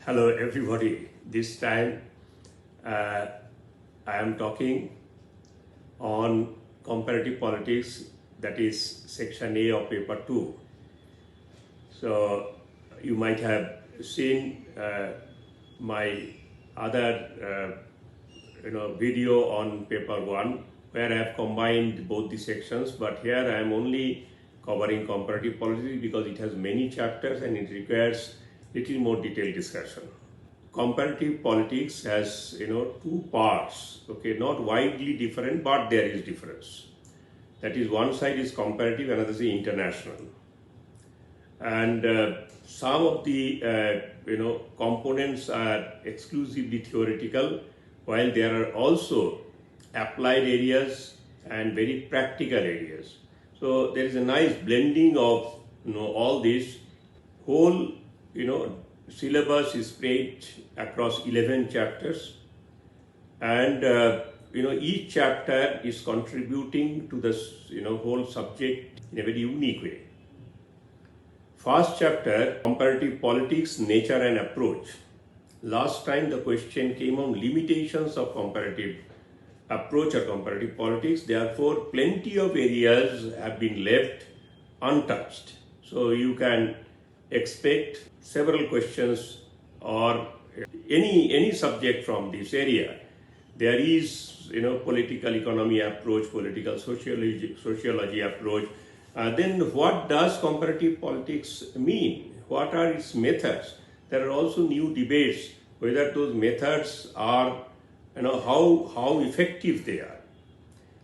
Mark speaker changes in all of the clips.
Speaker 1: Hello everybody. This time I am talking on comparative politics, that is section A of paper 2. So you might have seen my other video on paper 1 where I have combined both the sections, but here I am only covering comparative politics because it has many chapters and it requires little more detailed discussion. Comparative politics has two parts, okay, not widely different, but there is difference. That is, one side is comparative, another is international, and some of the components are exclusively theoretical, while there are also applied areas and very practical areas. So there is a nice blending of all this. Whole syllabus is spread across 11 chapters, and each chapter is contributing to this whole subject in a very unique way. First chapter, comparative politics, nature and approach. Last time the question came on limitations of comparative approach or comparative politics. Therefore, plenty of areas have been left untouched. So you can expect several questions or any subject from this area. There is political economy approach, political sociology approach. Then what does comparative politics mean? What are its methods? There are also new debates whether those methods are how effective they are.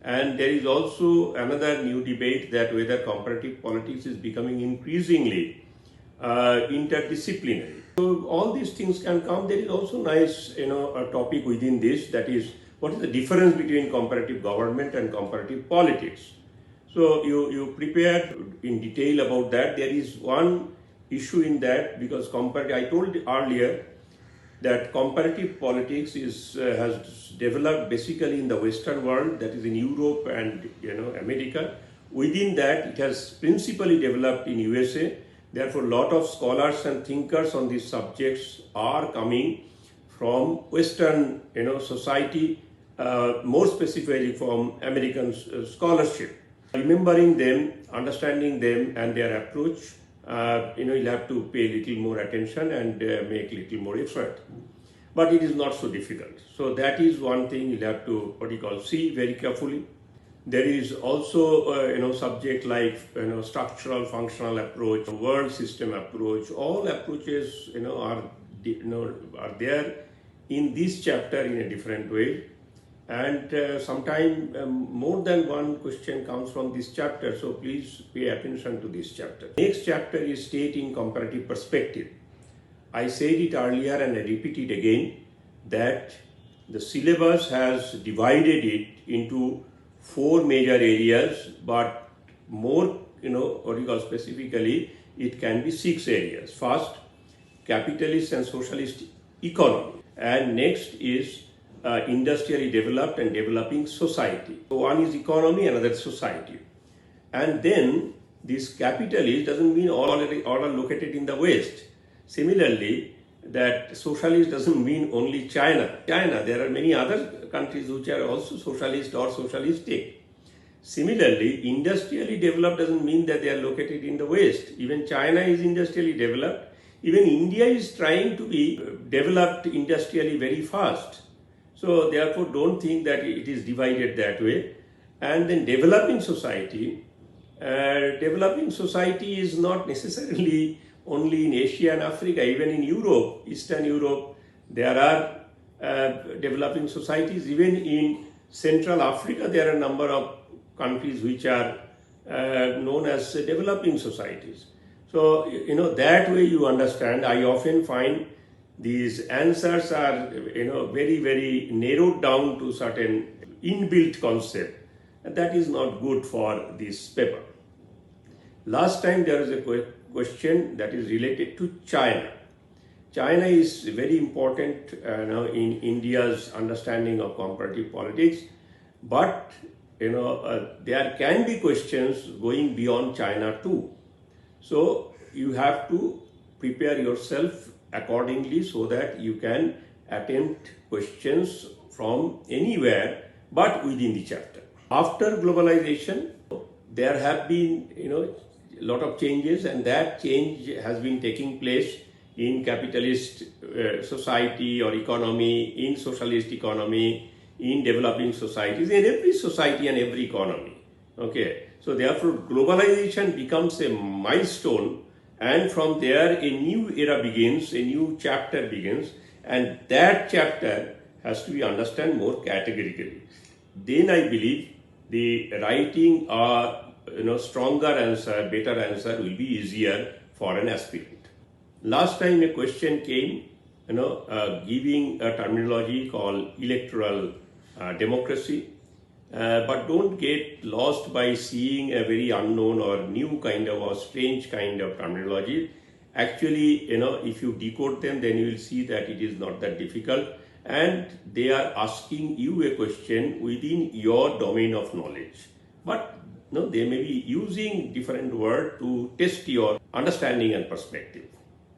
Speaker 1: And there is also another new debate that whether comparative politics is becoming increasingly interdisciplinary. So all these things can come. There is also nice a topic within this, that is, what is the difference between comparative government and comparative politics. So you prepared in detail about that. There is one issue in that, because I told earlier that comparative politics has developed basically in the Western world, that is in Europe and America. Within that, it has principally developed in USA. Therefore, a lot of scholars and thinkers on these subjects are coming from Western society, more specifically from American scholarship. Remembering them, understanding them and their approach, you'll have to pay a little more attention and make a little more effort. But it is not so difficult. So that is one thing you'll have to see very carefully. There is also subject like structural functional approach, world system approach. All approaches are there in this chapter in a different way, and sometimes more than one question comes from this chapter. So please pay attention to this chapter. Next chapter is state in comparative perspective. I said it earlier and I repeat it again that the syllabus has divided it into 4 major areas, but more, specifically, it can be 6 areas. First, capitalist and socialist economy. And next is industrially developed and developing society. So one is economy, another is society. And then this capitalist doesn't mean all are located in the West. Similarly, that socialist doesn't mean only China. There are many other countries which are also socialist or socialistic. Similarly, industrially developed doesn't mean that they are located in the West. Even China is industrially developed. Even India is trying to be developed industrially very fast. So therefore, don't think that it is divided that way. And then developing society is not necessarily only in Asia and Africa. Even in Europe, Eastern Europe, there are developing societies. Even in Central Africa, there are a number of countries which are known as developing societies. So, that way you understand. I often find these answers are, very, very narrowed down to certain inbuilt concept. And that is not good for this paper. Last time there was a question that is related to China. China is very important in India's understanding of comparative politics, but there can be questions going beyond China too. So you have to prepare yourself accordingly so that you can attempt questions from anywhere but within the chapter. After globalization, there have been a lot of changes, and that change has been taking place in capitalist society or economy, in socialist economy, in developing societies, in every society and every economy. Okay, so therefore globalization becomes a milestone, and from there a new era begins, a new chapter begins, and that chapter has to be understood more categorically. Then I believe the writing a stronger answer, better answer will be easier for an aspirant. Last time a question came, giving a terminology called electoral democracy, but don't get lost by seeing a very unknown or new kind of or strange kind of terminology. Actually, if you decode them, then you will see that it is not that difficult, and they are asking you a question within your domain of knowledge. But they may be using different words to test your understanding and perspective.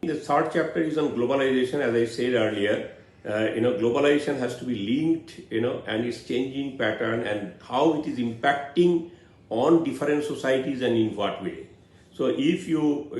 Speaker 1: The third chapter is on globalization. As I said earlier, globalization has to be linked, and its changing pattern and how it is impacting on different societies and in what way. So if you,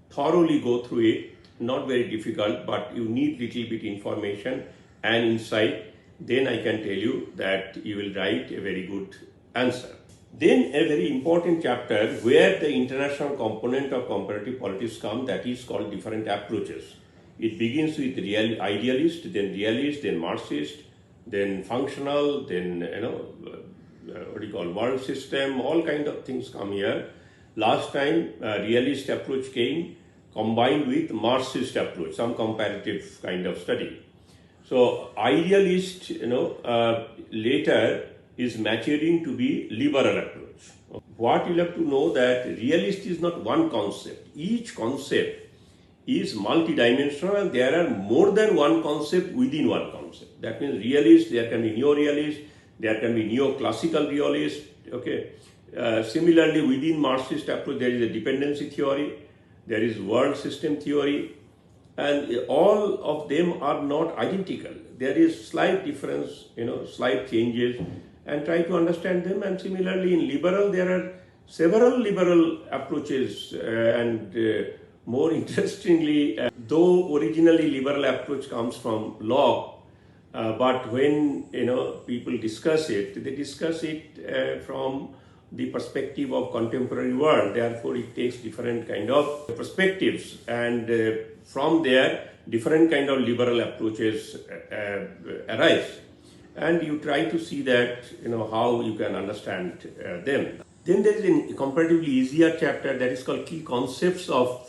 Speaker 1: thoroughly go through it, not very difficult, but you need little bit information and insight, then I can tell you that you will write a very good answer. Then a very important chapter where the international component of comparative politics comes, that is called different approaches. It begins with idealist, then realist, then Marxist, then functional, then what you call world system, all kind of things come here. Last time realist approach came combined with Marxist approach, some comparative kind of study. So idealist, later is maturing to be liberal approach. What you have to know that realist is not one concept. Each concept is multidimensional, and there are more than one concept within one concept. That means realist, there can be neo-realist, there can be neo-classical realist. Okay. Similarly, within Marxist approach, there is a dependency theory, there is world system theory, and all of them are not identical. There is slight difference, slight changes, and try to understand them. And similarly, in liberal, there are several liberal approaches, and more interestingly, though originally liberal approach comes from Locke, but when people discuss it, they discuss it from the perspective of contemporary world. Therefore, it takes different kind of perspectives, and from there, different kind of liberal approaches arise. And you try to see that, how you can understand them. Then there is a comparatively easier chapter that is called key concepts of,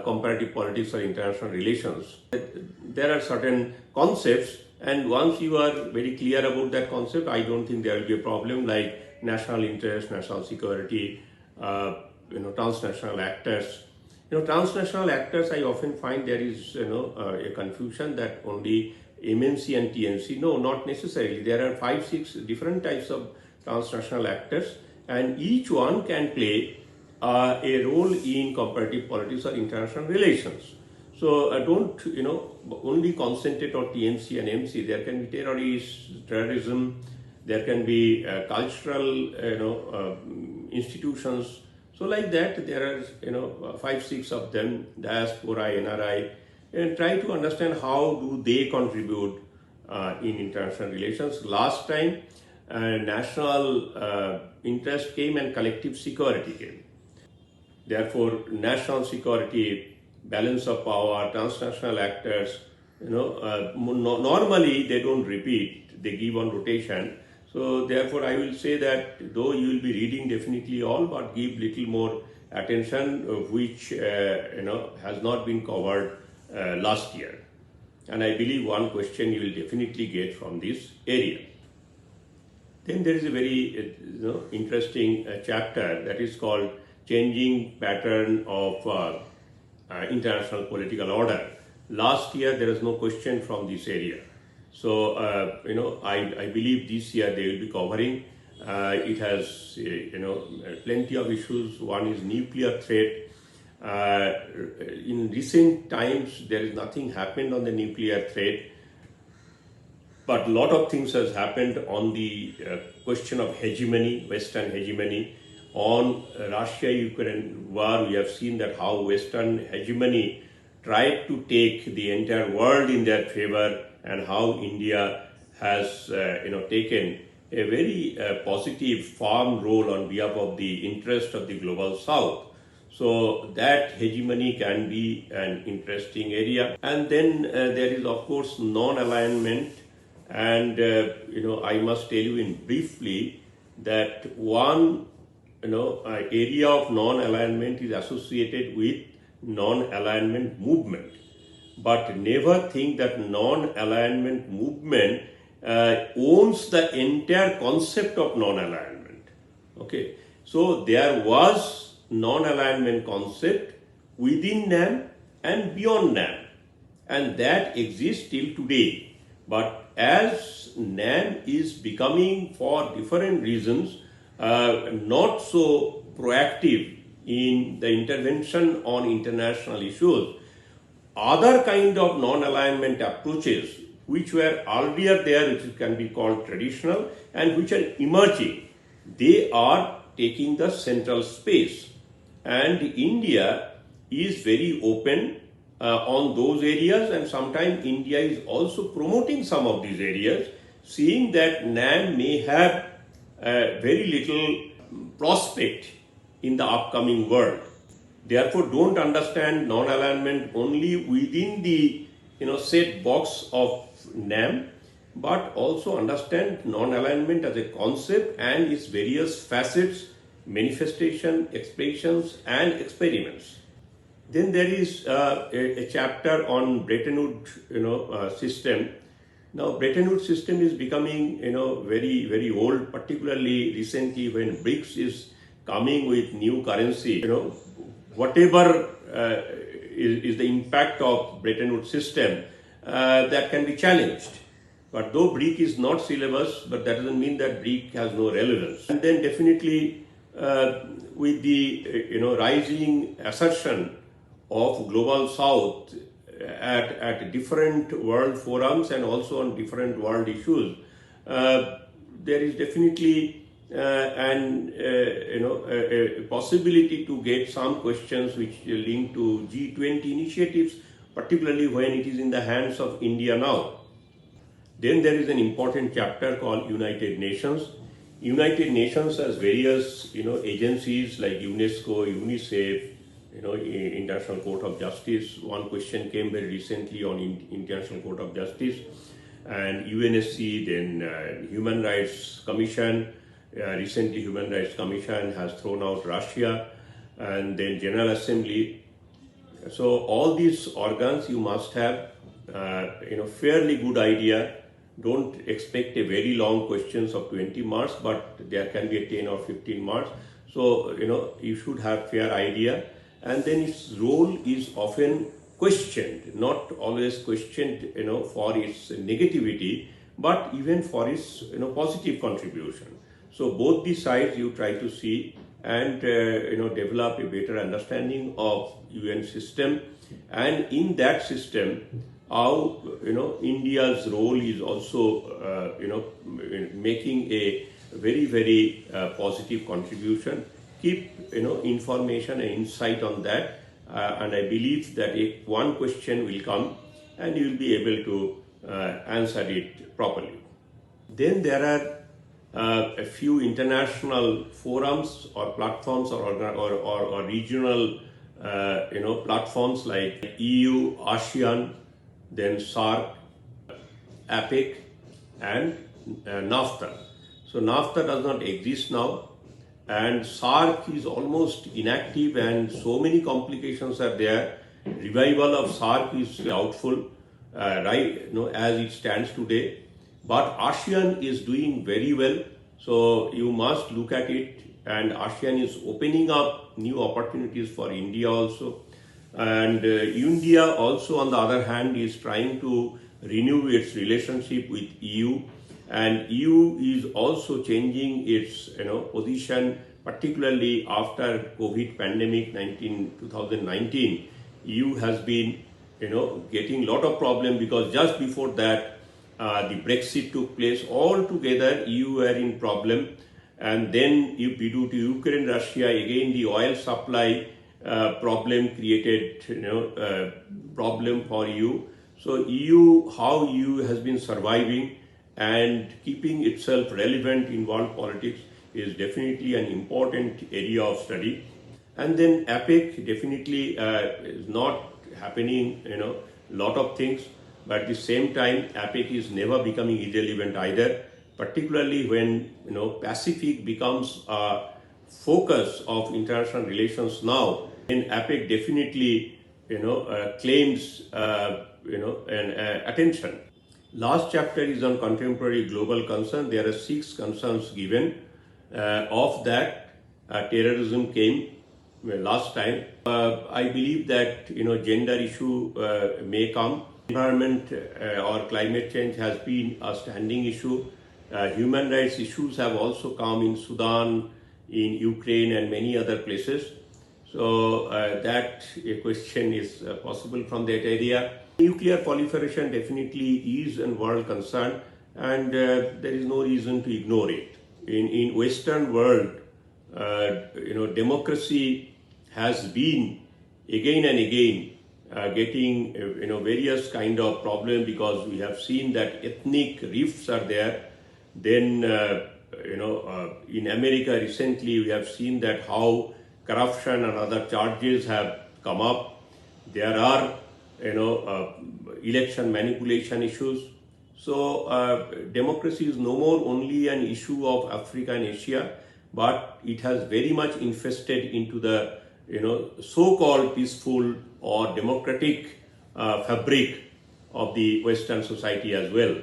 Speaker 1: comparative politics or international relations. There are certain concepts, and once you are very clear about that concept, I don't think there will be a problem, like national interest, national security, transnational actors. Transnational actors, I often find there is, a confusion that only MNC and TNC. No, not necessarily. There are 5-6 different types of transnational actors, and each one can play a role in comparative politics or international relations. So don't only concentrate on TNC and MC. There can be terrorism. There can be cultural institutions. So like that, there are 5-6 of them, diaspora, NRI, and try to understand how do they contribute in international relations. Last time, national interest came and collective security came. Therefore, national security, balance of power, transnational actors, normally they don't repeat, they give on rotation. So therefore, I will say that though you will be reading definitely all, but give little more attention, which has not been covered last year. And I believe one question you will definitely get from this area. Then there is a very interesting chapter that is called Changing Pattern of International Political Order. Last year there was no question from this area. So, I believe this year they will be covering. It has, plenty of issues. One is nuclear threat, In recent times, there is nothing happened on the nuclear threat, but a lot of things has happened on the question of hegemony, Western hegemony. On Russia-Ukraine war, we have seen that how Western hegemony tried to take the entire world in their favor, and how India has taken a very positive, firm role on behalf of the interest of the global South. So that hegemony can be an interesting area. And then there is, of course, non-alignment. And I must tell you in briefly that one area of non-alignment is associated with non-alignment movement. But never think that non-alignment movement owns the entire concept of non-alignment. Okay, so there was non-alignment concept within NAM and beyond NAM, and that exists till today. But as NAM is becoming, for different reasons, not so proactive in the intervention on international issues, other kind of non-alignment approaches which were earlier there, which can be called traditional, and which are emerging, they are taking the central space. And India is very open on those areas, and sometimes India is also promoting some of these areas, seeing that NAM may have very little prospect in the upcoming world. Therefore, don't understand non-alignment only within the set box of NAM, but also understand non-alignment as a concept and its various facets, manifestation, expressions, and experiments. Then there is a chapter on Bretton Woods system. Now, Bretton Woods system is becoming very, very old, particularly recently when BRICS is coming with new currency. Whatever is the impact of Bretton Woods system, that can be challenged. But though BRIC is not syllabus, but that doesn't mean that BRIC has no relevance. And then definitely with the rising assertion of global South at different world forums and also on different world issues, there is definitely a possibility to get some questions which link to G20 initiatives, particularly when it is in the hands of India now. Then there is an important chapter called United Nations. United Nations has various agencies like UNESCO, UNICEF, International Court of Justice. One question came very recently on International Court of Justice, and UNSC, then Human Rights Commission. Recently, Human Rights Commission has thrown out Russia, and then General Assembly. So all these organs you must have fairly good idea. Don't expect a very long questions of 20 marks, but there can be a 10 or 15 marks. So you should have fair idea, and then its role is often questioned, not always questioned for its negativity, but even for its positive contribution. So both the sides you try to see and develop a better understanding of UN system, and in that system how India's role is also making a very, very positive contribution. Keep information and insight on that, and I believe that one question will come and you will be able to answer it properly. Then there are a few international forums or platforms or regional platforms like EU, ASEAN, then SAARC, APEC, and NAFTA. So NAFTA does not exist now, and SAARC is almost inactive, and so many complications are there. Revival of SAARC is doubtful, as it stands today. But ASEAN is doing very well, so you must look at it, and ASEAN is opening up new opportunities for India also. And India also, on the other hand, is trying to renew its relationship with EU, and EU is also changing its position particularly after COVID pandemic 2019, EU has been, getting a lot of problem because just before that, the Brexit took place. Altogether, EU were in problem, and then due to Ukraine, Russia, again the oil supply problem created, problem for EU. So how EU has been surviving and keeping itself relevant in world politics is definitely an important area of study. And then APEC definitely is not happening, lot of things, but at the same time, APEC is never becoming irrelevant either, particularly when, Pacific becomes a focus of international relations now. And APEC definitely, claims, attention. Last chapter is on contemporary global concern. There are 6 concerns given. Of that, terrorism came last time. I believe that gender issue may come. Environment or climate change has been a standing issue. Human rights issues have also come in Sudan, in Ukraine, and many other places. So that a question is possible from that area. Nuclear proliferation definitely is a world concern, and there is no reason to ignore it. In Western world, democracy has been again and again getting various kind of problem because we have seen that ethnic rifts are there. Then in America recently we have seen that how corruption and other charges have come up. There are election manipulation issues. So democracy is no more only an issue of Africa and Asia, but it has very much infested into the so-called peaceful or democratic fabric of the Western society as well.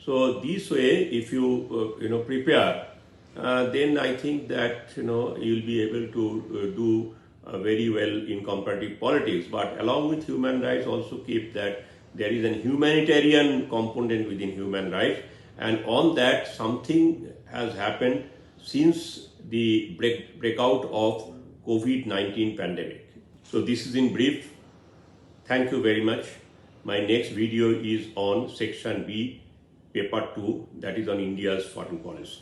Speaker 1: So this way, if you prepare, then I think that you'll be able to do very well in comparative politics. But along with human rights, also keep that there is a humanitarian component within human rights, and on that something has happened since the breakout of COVID-19 pandemic. So this is in brief. Thank you very much. My next video is on section B, paper 2, that is on India's foreign policy.